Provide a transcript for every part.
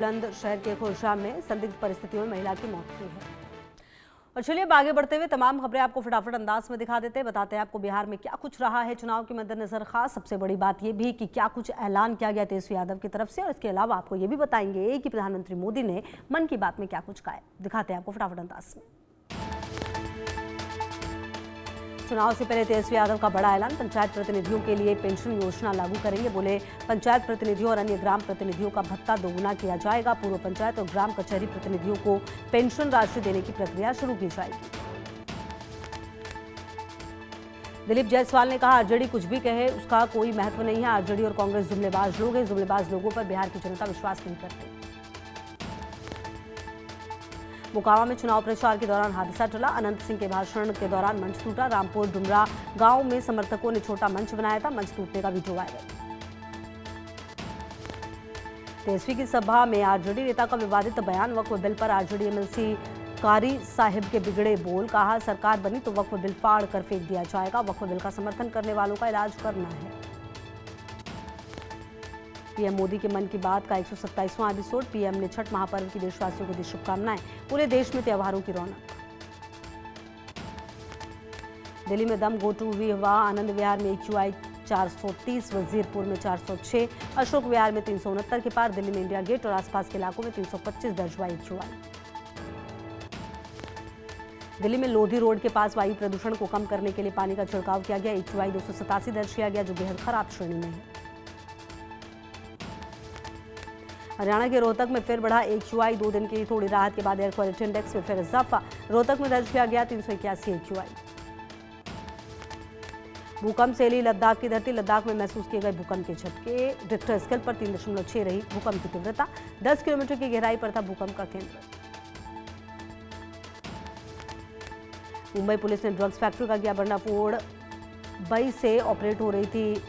बुलंदशहर के खुर्जा में संदिग्ध परिस्थितियों में महिला की मौत हुई है। और चलिए अब आगे बढ़ते हुए तमाम खबरें आपको फटाफट अंदाज में दिखा देते हैं। बताते हैं आपको बिहार में क्या कुछ रहा है चुनाव के मद्देनजर। खास सबसे बड़ी बात यह भी कि क्या कुछ ऐलान किया गया तेजस्वी यादव की तरफ से, और इसके अलावा आपको ये भी बताएंगे कि प्रधानमंत्री मोदी ने मन की बात में क्या कुछ कहा है। दिखाते हैं आपको फटाफट अंदाज में। चुनाव से पहले तेजस्वी यादव का बड़ा ऐलान, पंचायत प्रतिनिधियों के लिए पेंशन योजना लागू करेंगे। बोले पंचायत प्रतिनिधियों और अन्य ग्राम प्रतिनिधियों का भत्ता दोगुना किया जाएगा। पूर्व पंचायत और ग्राम कचहरी प्रतिनिधियों को पेंशन राशि देने की प्रक्रिया शुरू की जाएगी। दिलीप जायसवाल ने कहा आरजेडी कुछ भी कहे उसका कोई महत्व नहीं है। आरजेडी और कांग्रेस जुमलेबाज लोग हैं। जुमलेबाज लोगों पर बिहार की जनता विश्वास नहीं करती। मोकामा में चुनाव प्रचार के दौरान हादसा टला। अनंत सिंह के भाषण के दौरान मंच टूटा। रामपुर डुमरा गांव में समर्थकों ने छोटा मंच बनाया था। मंच टूटने का वीडियो वायरल। तेजस्वी की सभा में आरजेडी नेता का विवादित बयान। वक्फ बिल पर आरजेडी एमएलसी कारी साहिब के बिगड़े बोल। कहा सरकार बनी तो वक्फ बिल फाड़ कर फेंक दिया जाएगा। वक्फ बिल का समर्थन करने वालों का इलाज करना है। पीएम मोदी के मन की बात का 127वां एपिसोड। पीएम ने छठ महापर्व की देशवासियों को दी शुभकामनाएं। पूरे देश में त्योहारों की रौनक। दिल्ली में दम घोटू हुई हवा। आनंद विहार में AQI 430, वजीरपुर में 406, अशोक विहार में 369 के पार। दिल्ली में इंडिया गेट और आसपास के इलाकों में 325 दर्ज हुआ AQI। दिल्ली में लोधी रोड के पास वायु प्रदूषण को कम करने के लिए पानी का छिड़काव किया गया। AQI 287 दर्ज किया गया, जो बेहद खराब श्रेणी में है। हरियाणा के रोहतक में फिर बढ़ा AQI। 2 दिन की थोड़ी राहत के बाद एयर क्वालिटी इंडेक्स में फिर इजाफा। रोहतक में दर्ज किया गया 381 AQI। भूकंप से हिली लद्दाख की धरती। लद्दाख में महसूस किए गए भूकंप के झटके। रिक्टर स्केल पर 3.6 रही भूकंप की तीव्रता। 10 किलोमीटर की गहराई पर था भूकंप का केंद्र। मुंबई पुलिस ने ड्रग्स फैक्ट्री का किया भंडाफोड़। बई से ऑपरेट हो रही थी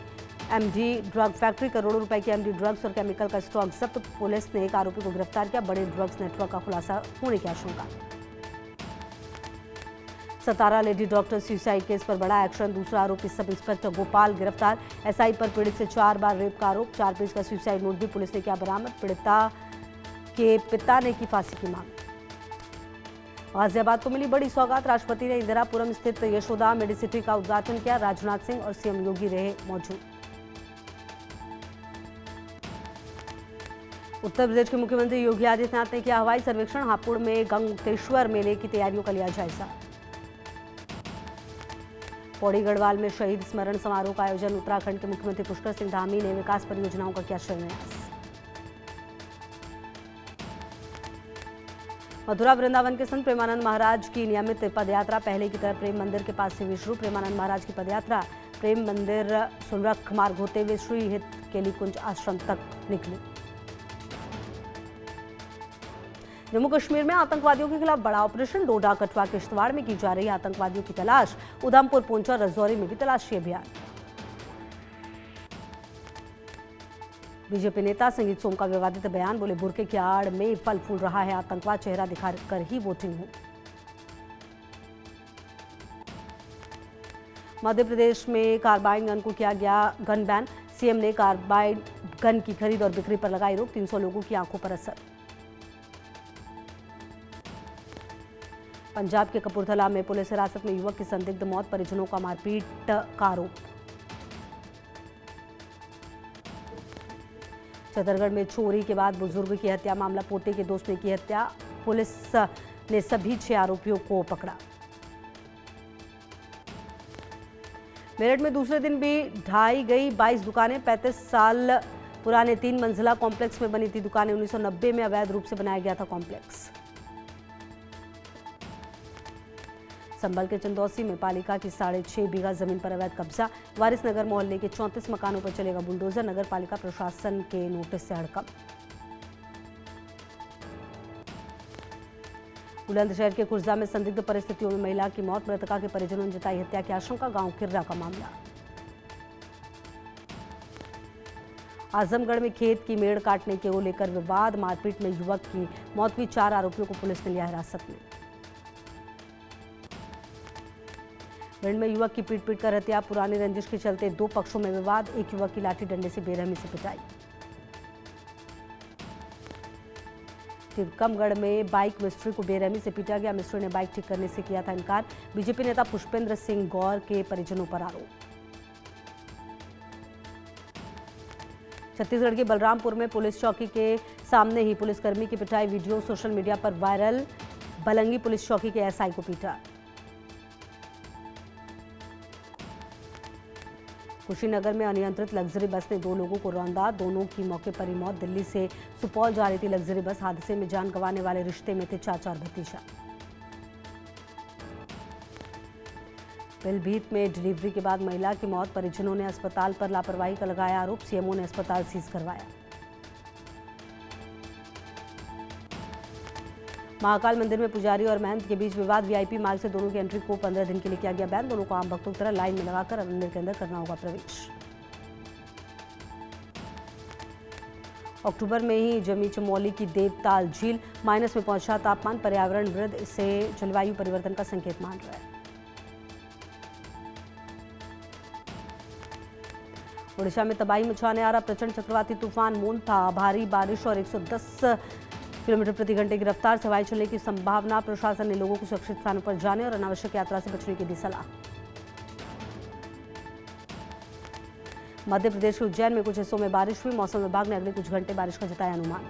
MD ड्रग फैक्ट्री। करोड़ों रुपए की MD ड्रग्स और केमिकल का स्टॉक जब्त। पुलिस ने एक आरोपी को गिरफ्तार किया। बड़े ड्रग्स नेटवर्क का खुलासा होने की आशंका। सतारा लेडी डॉक्टर सुसाइड केस पर बड़ा एक्शन। दूसरा आरोपी सब इंस्पेक्टर गोपाल गिरफ्तार। SI पर पीड़ित से 4 बार रेप का आरोप। 4 पेज का सुसाइड नोट भी पुलिस ने किया बरामद। पीड़िता के पिता ने की फांसी की मांग। गाजियाबाद को मिली बड़ी सौगात। राष्ट्रपति ने इंदिरापुरम स्थित यशोदा मेडिसिटी का उद्घाटन किया। राजनाथ सिंह और CM योगी रहे मौजूद। उत्तर प्रदेश के मुख्यमंत्री योगी आदित्यनाथ ने किया हवाई सर्वेक्षण। हापुड़ में गंगोत्रेश्वर मेले की तैयारियों का लिया जायजा। पौड़ी गढ़वाल में शहीद स्मरण समारोह का आयोजन। उत्तराखंड के मुख्यमंत्री पुष्कर सिंह धामी ने विकास परियोजनाओं का किया शिलान्यास। मथुरा वृंदावन के संत प्रेमानंद महाराज की नियमित पदयात्रा पहले की तरह प्रेम मंदिर के पास से हुई शुरू। प्रेमानंद महाराज की पदयात्रा प्रेम मंदिर सुनरख मार्ग होते हुए श्री हित केली कुंज आश्रम तक निकली। जम्मू कश्मीर में आतंकवादियों के खिलाफ बड़ा ऑपरेशन। डोडा, कठुआ, किश्तवाड़ में की जा रही आतंकवादियों की तलाश। उधमपुर, पुंछ और राजौरी में भी तलाशी अभियान। बीजेपी नेता संगीत सोम का विवादित बयान। बोले बुर्के की आड़ में फल फूल रहा है आतंकवाद। चेहरा दिखाकर ही वोटिंग हो। मध्य प्रदेश में कार्बाइन गन को किया गया गन बैन। CM ने कार्बाइन गन की खरीद और बिक्री पर लगाई रोक। 300 लोगों की आंखों पर असर। पंजाब के कपूरथला में पुलिस हिरासत में युवक की संदिग्ध मौत। परिजनों का मारपीट का आरोप। छतरगढ़ में चोरी के बाद बुजुर्ग की हत्या मामला। पोते के दोस्त ने की हत्या। पुलिस ने सभी 6 आरोपियों को पकड़ा। मेरठ में दूसरे दिन भी ढाई गई 22 दुकानें। 35 साल पुराने 3 मंजिला कॉम्प्लेक्स में बनी थी दुकानें। 1990 में अवैध रूप से बनाया गया था कॉम्प्लेक्स। संभल के चंदौसी में पालिका की 6.5 बीघा जमीन पर अवैध कब्जा। वारिसनगर मोहल्ले के 34 मकानों पर चलेगा बुलडोजर। नगर पालिका प्रशासन के नोटिस से हड़कंप। बुलंदशहर के खुर्जा में संदिग्ध परिस्थितियों में महिला की मौत। मृतका के परिजनों ने जताई हत्या की आशंका। गांव किर्रा का मामला। आजमगढ़ में खेत की मेड़ काटने को लेकर विवाद। मारपीट में युवक की मौत हुई। 4 आरोपियों को पुलिस ने लिया हिरासत में। भिंड में युवक की पीट कर हत्या। पुरानी रंजिश के चलते 2 पक्षों में विवाद। एक युवक की लाठी डंडे से बेरहमी से पिटाई। टिकमगढ़ में बाइक मिस्त्री को बेरहमी से पीटा गया। मिस्त्री ने बाइक ठीक करने से किया था इनकार। बीजेपी नेता पुष्पेंद्र सिंह गौर के परिजनों पर आरोप। छत्तीसगढ़ के बलरामपुर में पुलिस चौकी के सामने ही पुलिसकर्मी की पिटाई वीडियो सोशल मीडिया पर वायरल। बलंगी पुलिस चौकी के एसआई को पीटा। कुशीनगर में अनियंत्रित लग्जरी बस ने 2 लोगों को रौंदा। दोनों की मौके पर ही मौत। दिल्ली से सुपौल जा रही थी लग्जरी बस। हादसे में जान गंवाने वाले रिश्ते में थे चाचा और भतीजा। पीलीभीत में डिलीवरी के बाद महिला की मौत। परिजनों ने अस्पताल पर लापरवाही का लगाया आरोप। सीएमओ ने अस्पताल सीज करवाया। महाकाल मंदिर में पुजारी और महंत के बीच विवाद। वीआईपी मार्ग से दोनों की एंट्री को 15 दिन के लिए किया गया बैन। दोनों को आम भक्तों की तरह लाइन में लगाकर मंदिर के अंदर करना होगा प्रवेश। अक्टूबर में ही जमी चमोली की देवताल झील। माइनस में पहुंचा तापमान। पर्यावरणविद इसे जलवायु परिवर्तन का संकेत मान रहा है। ओडिशा में तबाही मचाने आ रहा प्रचंड चक्रवाती तूफान मोन्था। भारी बारिश और 110 किलोमीटर प्रति घंटे की रफ्तार से हवाएं चलने की संभावना। प्रशासन ने लोगों को सुरक्षित स्थानों पर जाने और अनावश्यक यात्रा से बचने की दी सलाह। मध्य प्रदेश के उज्जैन में कुछ हिस्सों में बारिश हुई। मौसम विभाग ने अगले कुछ घंटे बारिश का जताया अनुमान।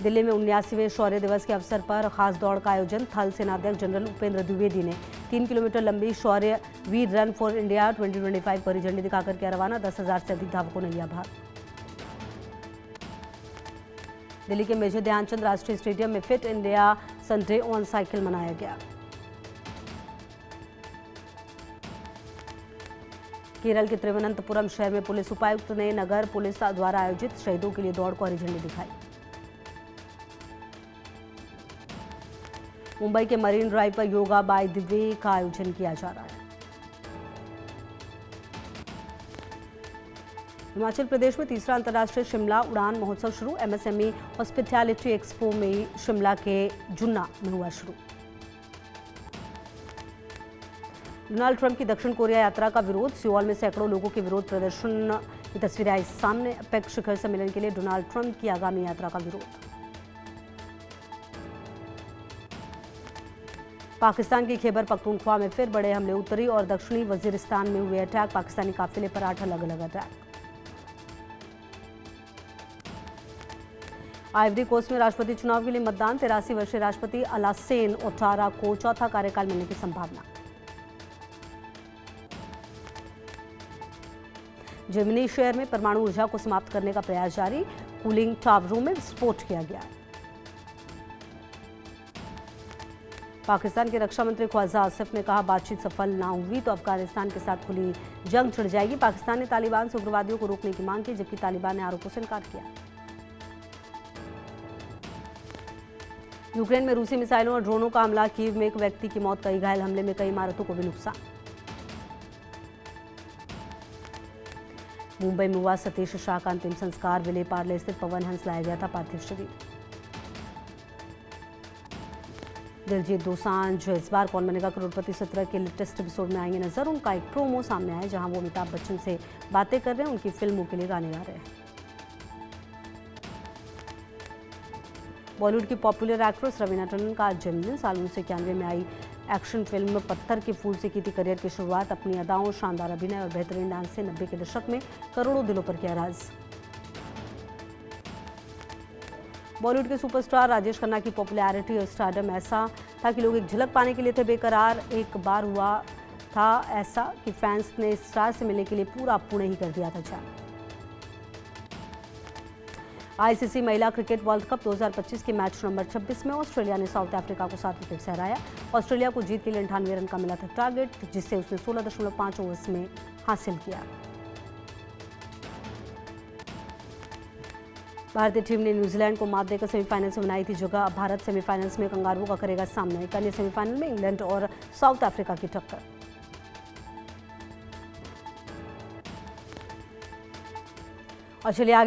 दिल्ली में 79वें शौर्य दिवस के अवसर पर खास दौड़ का आयोजन। थल सेनाध्यक्ष जनरल उपेंद्र द्विवेदी ने 3 किलोमीटर लंबी शौर्य वीर रन फॉर इंडिया 2025 को हरी झंडी दिखाकर किया रवाना। 10,000 से अधिक धावकों ने लिया भाग। दिल्ली के मेजर ध्यानचंद राष्ट्रीय स्टेडियम में fit India Sunday on cycle मनाया गया। केरल के तिरुवनंतपुरम शहर में पुलिस उपायुक्त ने नगर पुलिस द्वारा आयोजित शहीदों के लिए दौड़ को हरी झंडी दिखाई। मुंबई के मरीन ड्राइव पर योगा बाय द वे का आयोजन किया जा रहा है। हिमाचल प्रदेश में तीसरा अंतर्राष्ट्रीय शिमला उड़ान महोत्सव शुरू। एमएसएमई हॉस्पिटैलिटी एक्सपो में शिमला के जुन्ना में हुआ शुरू। डोनाल्ड ट्रंप की दक्षिण कोरिया यात्रा का विरोध। सियोल में सैकड़ों लोगों के विरोध प्रदर्शन की तस्वीरें आई सामने। अपेक शिखर सम्मेलन के लिए डोनाल्ड ट्रंप की आगामी यात्रा का विरोध। पाकिस्तान की खैबर पख्तूनख्वा में फिर बड़े हमले। उत्तरी और दक्षिणी वजीरिस्तान में हुए अटैक। पाकिस्तानी काफिले पर 8 अलग अलग अटैक। आइवरी कोस्ट में राष्ट्रपति चुनाव के लिए मतदान। 83 वर्षीय राष्ट्रपति अलासेन ओटारा को चौथा कार्यकाल मिलने की संभावना। जर्मनी शहर में परमाणु ऊर्जा को समाप्त करने का प्रयास जारी। कूलिंग टावरों में विस्फोट किया गया। पाकिस्तान के रक्षा मंत्री ख्वाजा आसिफ ने कहा बातचीत सफल ना हुई तो अफगानिस्तान के साथ खुली जंग छिड़ जाएगी। पाकिस्तान ने तालिबान से उग्रवादियों को रोकने की मांग की, जबकि तालिबान ने आरोपों से इनकार किया। यूक्रेन में रूसी मिसाइलों और ड्रोनों का हमला। कीव में एक व्यक्ति की मौत, कई घायल। हमले में कई इमारतों को भी नुकसान। मुंबई में हुआ सतीश शाह का अंतिम संस्कार। विले पार्ले स्थित पवन हंस लाया गया था पार्थिव शरीर। दिलजीत दोसांझ इस बार कौन बनेगा करोड़पति 17 के लेटेस्ट एपिसोड में आएंगे नजर। उनका एक प्रोमो सामने आया जहां वो अमिताभ बच्चन से बातें कर रहे हैं, उनकी फिल्मों के लिए गाने गा रहे हैं। बॉलीवुड की पॉपुलर एक्ट्रेस रवीना टंडन का आज जन्मदिन। साल 1991 में आई एक्शन फिल्म पत्थर के फूल से की थी करियर की शुरुआत। अपनी अदाओं, शानदार अभिनय और बेहतरीन डांस से 90 के दशक में करोड़ों दिलों पर किया राज। बॉलीवुड के सुपरस्टार राजेश खन्ना की पॉपुलैरिटी और स्टारडम ऐसा था कि लोग एक झलक पाने के लिए थे बेकरार। एक बार हुआ था ऐसा कि फैंस ने स्टार से मिलने के लिए पूरा पुणे ही कर दिया था जान। आईसीसी महिला क्रिकेट वर्ल्ड कप 2025 के मैच नंबर 26 में ऑस्ट्रेलिया ने साउथ अफ्रीका को 7 विकेट से हराया। ऑस्ट्रेलिया को जीत के लिए 98 रन का मिला था टारगेट, जिसे उसने 16.5 ओवर्स में हासिल किया। भारतीय टीम ने न्यूजीलैंड को मात देकर सेमीफाइनल में बनाई थी जगह। अब भारत सेमीफाइनल्स में कंगारुओं का करेगा सामना। एक अन्य सेमीफाइनल में इंग्लैंड और साउथ अफ्रीका की टक्कर। और चलिए आगे